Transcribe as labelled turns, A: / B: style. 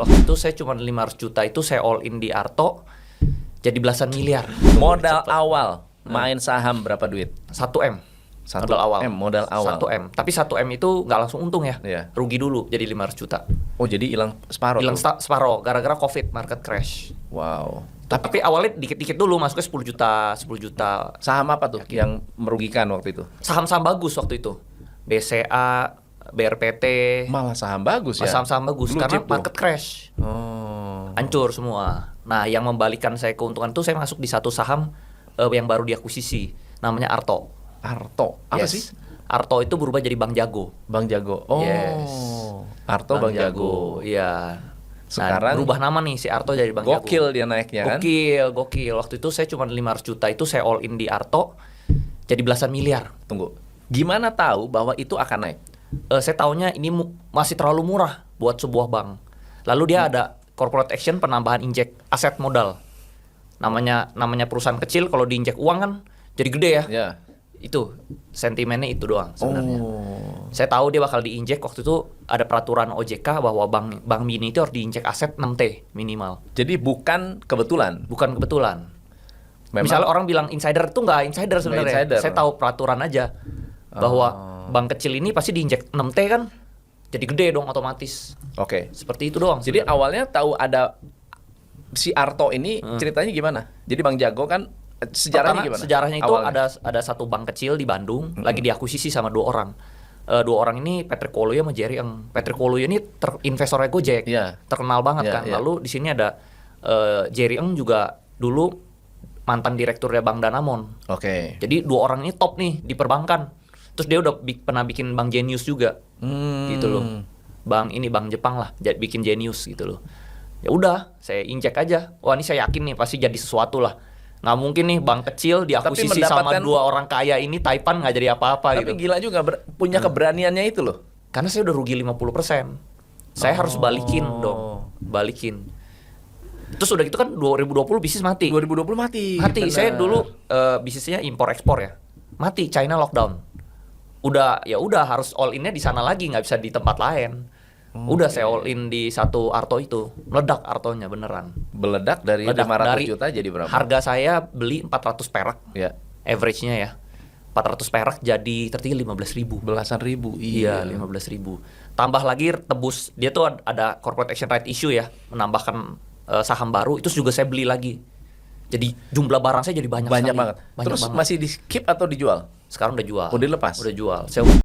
A: Waktu itu saya cuma 500 juta itu saya all in di Arto jadi belasan miliar.
B: Modal awal main saham berapa duit?
A: 1M.
B: 1
A: Modal awal.
B: modal awal.
A: 1M. Tapi 1M itu nggak langsung untung ya.
B: Iya.
A: Rugi dulu jadi 500 juta.
B: Oh, jadi hilang separuh.
A: Hilang
B: tuh?
A: separoh gara-gara Covid market crash.
B: Wow.
A: Tapi awalnya dikit-dikit dulu masuknya 10 juta, 10 juta.
B: Saham apa tuh yang merugikan waktu itu?
A: Saham-saham bagus waktu itu. BCA, BRPT.
B: Malah saham bagus ya.
A: Saham-saham bagus
B: Blue
A: karena
B: chip tuh.
A: market crash.
B: Oh.
A: Hancur semua. Nah, yang membalikan saya keuntungan tuh saya masuk di satu saham yang baru diakuisisi, namanya Arto.
B: Arto. Apa
A: Yes.
B: sih?
A: Arto itu berubah jadi Bank Jago.
B: Bang Jago. Oh.
A: Yes.
B: Arto Bang Jago.
A: Iya.
B: Sekarang
A: berubah nama nih si Arto jadi Bank Jago.
B: Gokil dia naiknya kan?
A: Gokil. Waktu itu saya cuma 500 juta itu saya all in di Arto jadi belasan miliar.
B: Tunggu. Gimana tahu bahwa itu akan naik?
A: Saya taunya ini masih terlalu murah buat sebuah bank. Lalu dia ada corporate action penambahan injek aset modal. Namanya perusahaan kecil kalau diinjek uang kan jadi gede ya.
B: Ya.
A: Itu sentimennya itu doang sebenarnya.
B: Oh.
A: Saya tahu dia bakal diinjek waktu itu ada peraturan OJK bahwa bank mini itu harus diinjek aset 6T minimal.
B: Jadi bukan kebetulan.
A: Bukan kebetulan.
B: Memang
A: Misalnya orang bilang insider itu nggak insider sebenarnya.
B: insider.
A: Saya tahu peraturan aja bahwa bank kecil ini pasti diinjek 6T kan. Jadi gede dong otomatis.
B: Oke.
A: Seperti itu doang.
B: Jadi
A: sebenarnya.
B: awalnya tahu ada si Arto ini ceritanya gimana? Jadi Bang Jago kan sejarahnya
A: Pertama,
B: gimana?
A: sejarahnya itu
B: Awalnya.
A: ada satu bank kecil di Bandung lagi diakuisisi sama dua orang. Dua orang ini Patrick Koloyo sama Jerry Eng. Patrick Koloyo ini investornya Gojek,
B: Iya.
A: terkenal banget
B: Iya,
A: kan.
B: iya.
A: Lalu di sini ada Jerry Eng juga dulu mantan direkturnya Bank Danamon.
B: Oke.
A: Jadi dua orang ini top nih di perbankan. Terus dia udah pernah bikin Bank Genius juga, gitu loh. Bank Jepang lah, bikin Genius gitu loh. Ya udah, saya injek aja. Wah ini saya yakin nih pasti jadi sesuatu lah. Nggak mungkin nih bank kecil diakuisisi sama
B: mendapatkan-
A: dua orang kaya ini Taipan nggak jadi apa-apa
B: Tapi
A: gitu.
B: gila juga punya keberaniannya itu loh.
A: Karena saya udah rugi 50%. Saya harus balikin dong. Balikin. Terus udah gitu kan 2020 bisnis mati.
B: 2020 mati.
A: Mati.
B: Benar.
A: Saya dulu bisnisnya impor ekspor ya. Mati, China lockdown. Udah harus all in-nya di sana lagi, nggak bisa di tempat lain. Udah saya all in di satu Arto itu. Meledak Artonya beneran.
B: Meledak dari
A: Meledak
B: 500
A: dari
B: juta jadi berapa?
A: Harga saya beli 400 perak.
B: Ya,
A: Average-nya ya. 400 perak jadi tertinggi 15.000.
B: belasan ribu.
A: Iya, 15.000. Tambah lagi tebus, dia tuh ada corporate action right issue ya, menambahkan saham baru, itu juga saya beli lagi. Jadi jumlah barang saya jadi banyak
B: Banyak
A: sekali.
B: banget.
A: Banyak
B: Terus
A: banget.
B: masih di skip atau dijual?
A: Sekarang udah jual.
B: Oh, dilepas?
A: Udah jual. Saya